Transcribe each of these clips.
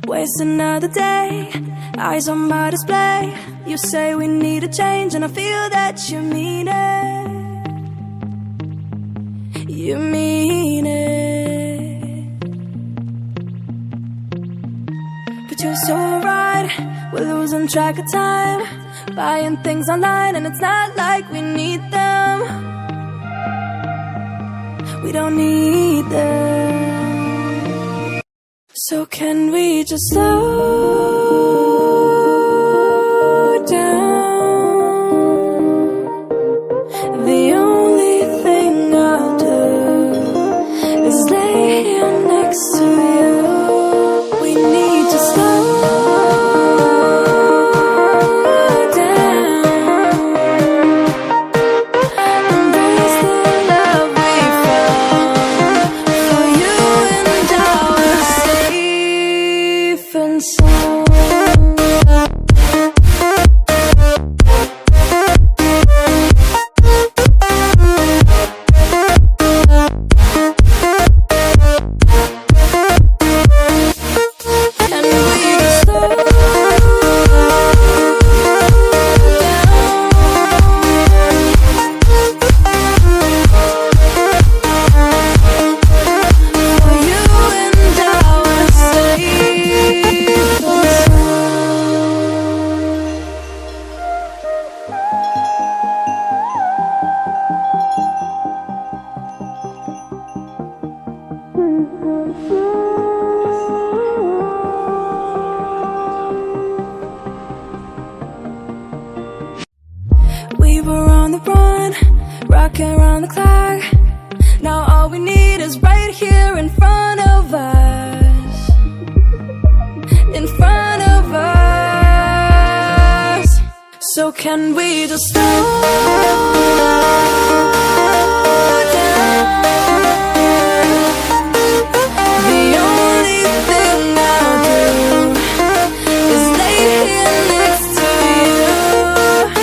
Waste another day, eyes on my display. You say we need a change, and I feel that you mean it. You mean it. But you're so right, we're losing track of time, buying things online, and it's not like we need them. We don't need them. So can we just slow down? The only thing I'll do is lay here next to you. We need to slow down, embrace the love we found. For you and I, we're safe and sound. We were on the run, rocking around the clock. Now all we need is right here in front of us. In front of us. So can we just slow down? The only thing I'll do is lay here next to you.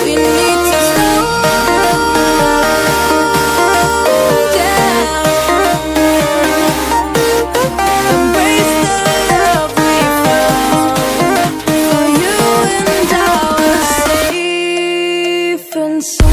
We need to slow down, embrace the love we found. For you and I, we're safe and sound.